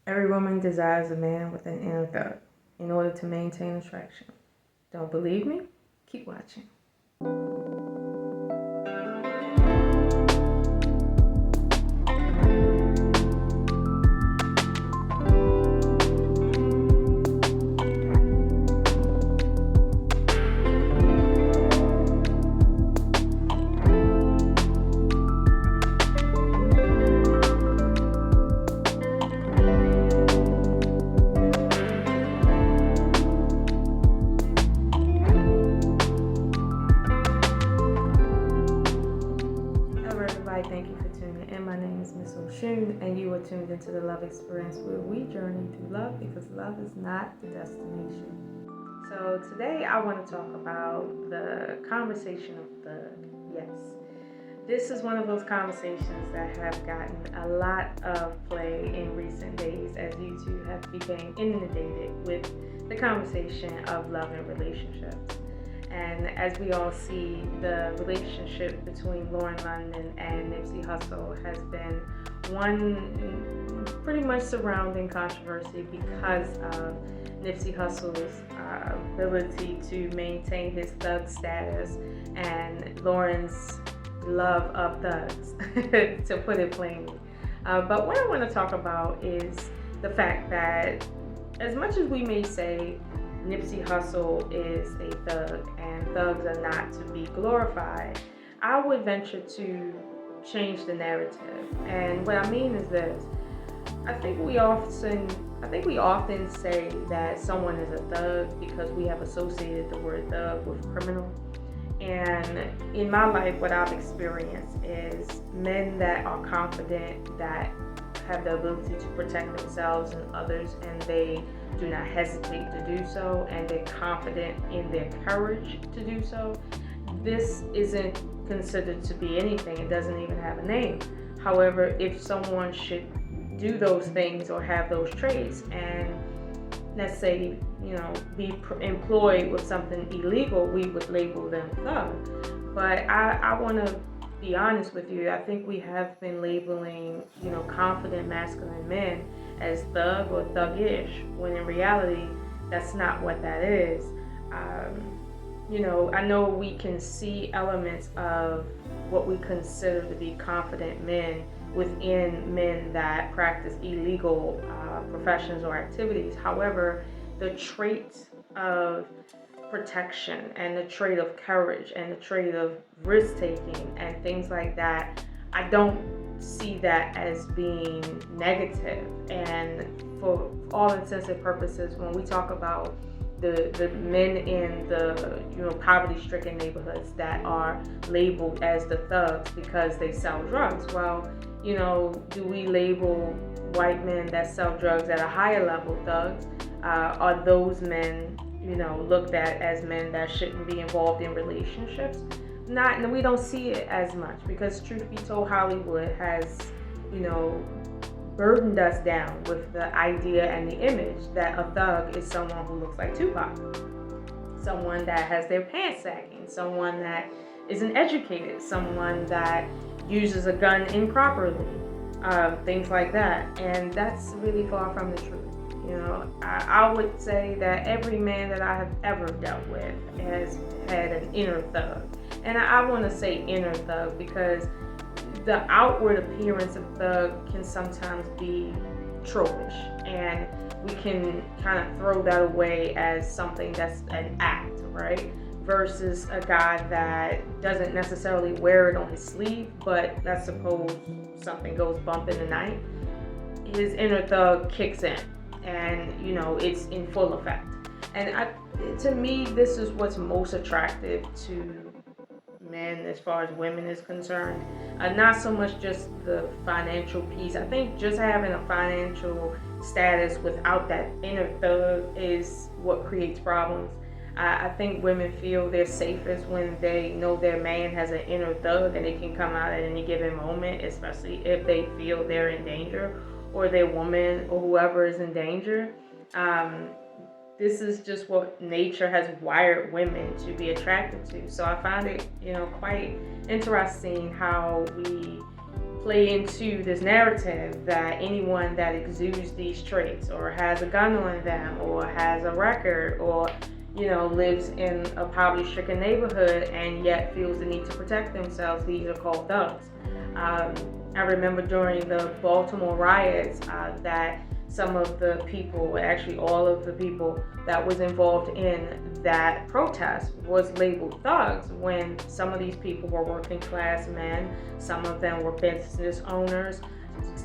Every woman desires a man with an inner thug in order to maintain attraction. Don't believe me? Keep watching. Thank you for tuning in. My name is Miss Oshun, and you are tuned into the Love Experience, where we journey through love because love is not the destination. So today I want to talk about the conversation of thug. Yes, this is one of those conversations that have gotten a lot of play in recent days as YouTube have become inundated with the conversation of love and relationships. And as we all see, the relationship between Lauren London and Nipsey Hussle has been one pretty much surrounding controversy because of Nipsey Hussle's ability to maintain his thug status and Lauren's love of thugs, to put it plainly. But what I want to talk about is the fact that as much as we may say Nipsey Hussle is a thug and thugs are not to be glorified, I would venture to change the narrative. And what I mean is this: I think we often say that someone is a thug because we have associated the word thug with criminal. And in my life, what I've experienced is men that are confident, that have the ability to protect themselves and others, and they do not hesitate to do so, and they're confident in their courage to do so. This isn't considered to be anything. It doesn't even have a name. However, if someone should do those things or have those traits and let's say, be employed with something illegal, we would label them thug. But I want to be honest with you. I think we have been labeling, confident masculine men as thug or thuggish, when in reality, that's not what that is. I know we can see elements of what we consider to be confident men within men that practice illegal professions or activities. However, the trait of protection and the trait of courage and the trait of risk-taking and things like that, I don't see that as being negative. And for all intents and purposes, when we talk about the men in the poverty-stricken neighborhoods that are labeled as the thugs because they sell drugs, well, do we label white men that sell drugs at a higher level thugs? Are those men looked at as men that shouldn't be involved in relationships? Not, we don't see it as much because, truth be told, Hollywood has burdened us down with the idea and the image that a thug is someone who looks like Tupac, someone that has their pants sagging, someone that isn't educated, someone that uses a gun improperly, things like that. And that's really far from the truth. I would say that every man that I have ever dealt with has had an inner thug. And I want to say inner thug because the outward appearance of thug can sometimes be tropish, and we can kind of throw that away as something that's an act, right? Versus a guy that doesn't necessarily wear it on his sleeve, but let's suppose something goes bump in the night, his inner thug kicks in, and it's in full effect. And to me, this is what's most attractive to men as far as women is concerned. Not so much just the financial piece. I think just having a financial status without that inner thug is what creates problems. I think women feel they're safest when they know their man has an inner thug and they can come out at any given moment, especially if they feel they're in danger or their woman or whoever is in danger. This is just what nature has wired women to be attracted to. So I find it, quite interesting how we play into this narrative that anyone that exudes these traits or has a gun on them or has a record or lives in a poverty-stricken neighborhood and yet feels the need to protect themselves, these are called thugs. I remember during the Baltimore riots that some of the people, actually all of the people that was involved in that protest was labeled thugs, when some of these people were working class men, some of them were business owners.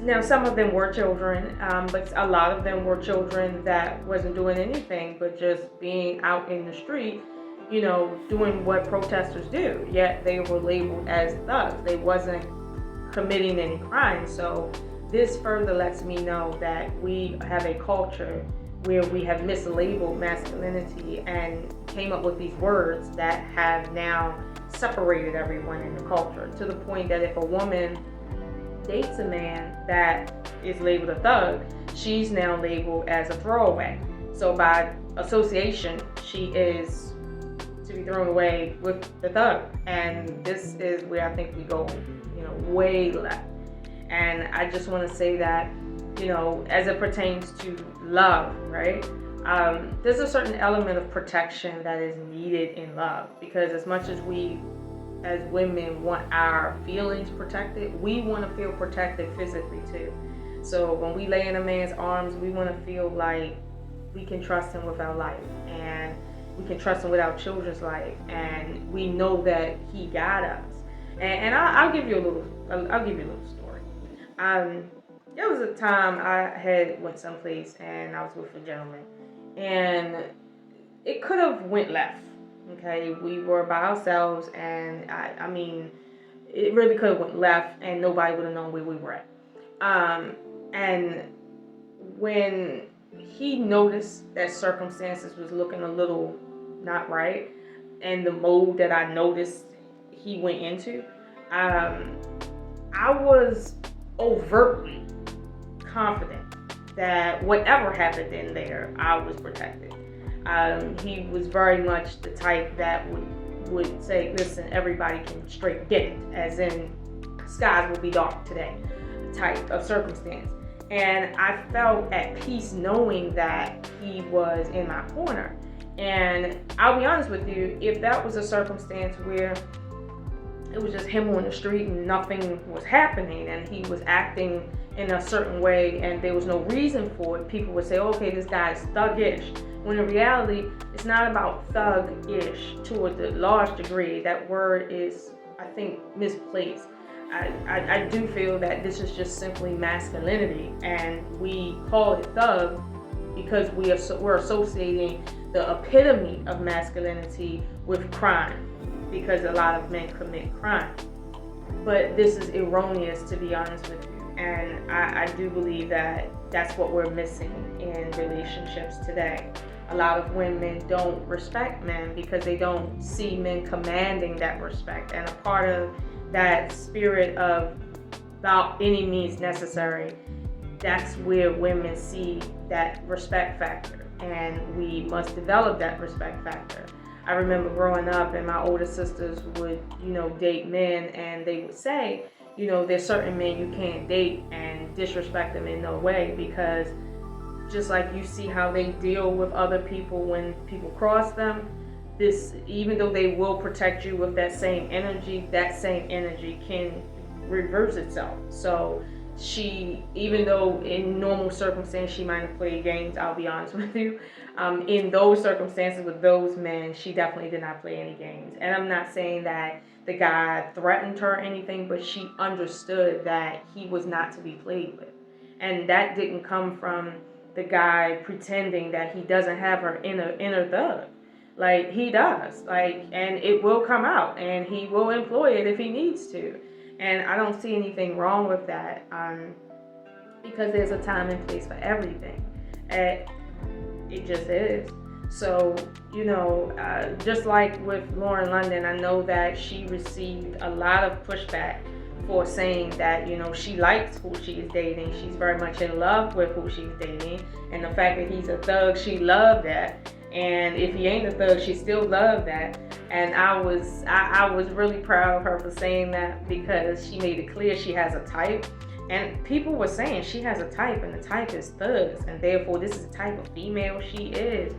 Now, some of them were children, but a lot of them were children that wasn't doing anything but just being out in the street, doing what protesters do, yet they were labeled as thugs. They wasn't committing any crime. So this further lets me know that we have a culture where we have mislabeled masculinity and came up with these words that have now separated everyone in the culture, to the point that if a woman dates a man that is labeled a thug, she's now labeled as a throwaway. So by association, she is to be thrown away with the thug. And this is where I think we go, way left. And I just want to say that, as it pertains to love, right? There's a certain element of protection that is needed in love, because as much as we as women want our feelings protected, we want to feel protected physically too. So when we lay in a man's arms, we want to feel like we can trust him with our life, and we can trust him with our children's life, and we know that he got us. And I'll give you a little story. There was a time I had went someplace and I was with a gentleman, and it could have went left. Okay, we were by ourselves, and I mean, it really could have went left, and nobody would have known where we were at. And when he noticed that circumstances was looking a little not right, and the mode that I noticed he went into, I was overtly confident that whatever happened in there, I was protected. He was very much the type that would say, listen, everybody can straight get it, as in skies will be dark today type of circumstance. And I felt at peace knowing that he was in my corner. And I'll be honest with you, if that was a circumstance where it was just him on the street and nothing was happening and he was acting in a certain way and there was no reason for it, people would say, okay, this guy's thuggish. When in reality, it's not about thug-ish to a large degree. That word is, I think, misplaced. I do feel that this is just simply masculinity, and we call it thug because we're associating the epitome of masculinity with crime, because a lot of men commit crime. But this is erroneous, to be honest with you, and I do believe that that's what we're missing in relationships today. A lot of women don't respect men because they don't see men commanding that respect, and a part of that spirit of without any means necessary, that's where women see that respect factor, and we must develop that respect factor. I remember growing up and my older sisters would, date men, and they would say, there's certain men you can't date and disrespect them in no way, because just like you see how they deal with other people when people cross them, even though they will protect you with that same energy can reverse itself. So she, even though in normal circumstances she might have played games, I'll be honest with you, in those circumstances with those men, she definitely did not play any games. And I'm not saying that the guy threatened her or anything, but she understood that he was not to be played with. And that didn't come from the guy pretending that he doesn't have her inner thug. Like, he does, and it will come out, and he will employ it if he needs to. And I don't see anything wrong with that, because there's a time and place for everything. It just is. So, just like with Lauren London, I know that she received a lot of pushback for saying that, she likes who she is dating. She's very much in love with who she's dating. And the fact that he's a thug, she loved that. And if he ain't a thug, she still loved that. And I was really proud of her for saying that, because she made it clear she has a type. And people were saying she has a type, and the type is thugs, and therefore this is the type of female she is.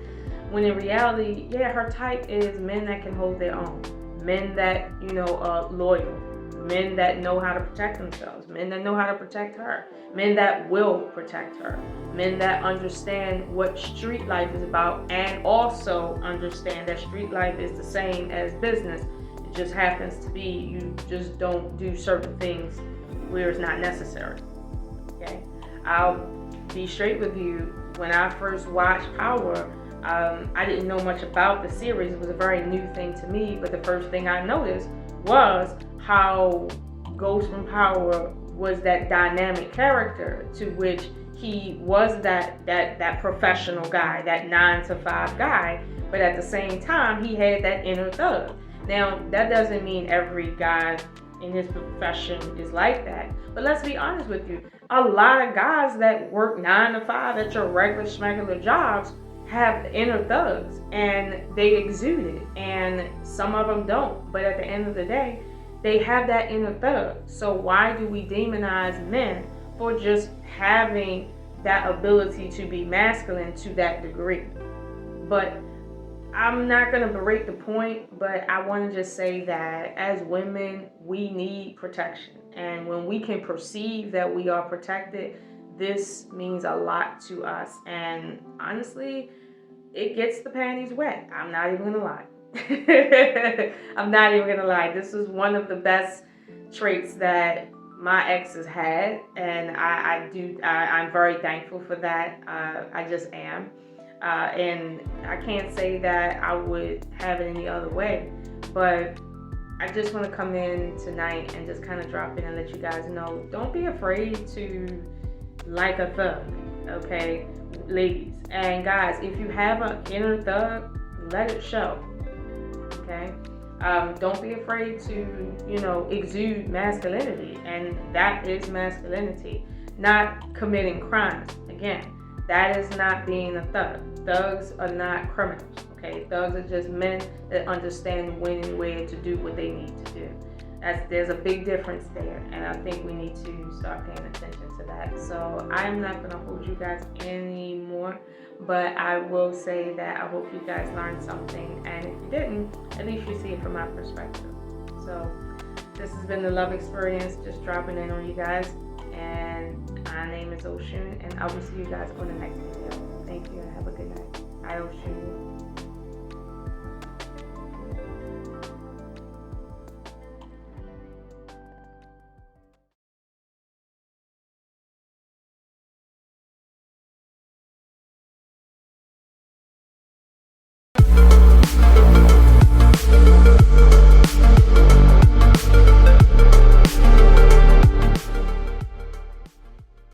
When in reality, yeah, her type is men that can hold their own, men that, are loyal, men that know how to protect themselves, men that know how to protect her, men that will protect her, men that understand what street life is about, and also understand that street life is the same as business. It just happens to be you just don't do certain things where it's not necessary. Okay, I'll be straight with you. When I first watched Power, I didn't know much about the series. It was a very new thing to me, but the first thing I noticed was how Ghost from Power was that dynamic character, to which he was that professional guy, that 9-to-5 guy, but at the same time he had that inner thug. Now that doesn't mean every guy in his profession is like that, but let's be honest with you, a lot of guys that work 9-to-5 at your regular schmegular jobs have inner thugs, and they exude it, and some of them don't, but at the end of the day they have that inner thug. So why do we demonize men for just having that ability to be masculine to that degree? But I'm not going to berate the point, but I want to just say that as women, we need protection. And when we can perceive that we are protected, this means a lot to us. And honestly, it gets the panties wet. I'm not even going to lie. I'm not even going to lie. This is one of the best traits that my exes had. And I'm very thankful for that. I just am. And I can't say that I would have it any other way, but I just want to come in tonight and just kind of drop in and let you guys know, don't be afraid to like a thug, okay, ladies and guys. If you have an inner thug, let it show, okay. Don't be afraid to, exude masculinity, and that is masculinity, not committing crimes. Again, that is not being a thug. Thugs are not criminals, okay? Thugs are just men that understand when and where to do what they need to do. There's a big difference there, and I think we need to start paying attention to that. So I'm not going to hold you guys anymore, but I will say that I hope you guys learned something, and if you didn't, at least you see it from my perspective. So this has been the Love Experience, just dropping in on you guys, and my name is Oshun, and I will see you guys on the next video. Thank you and have a good night. I Oshun.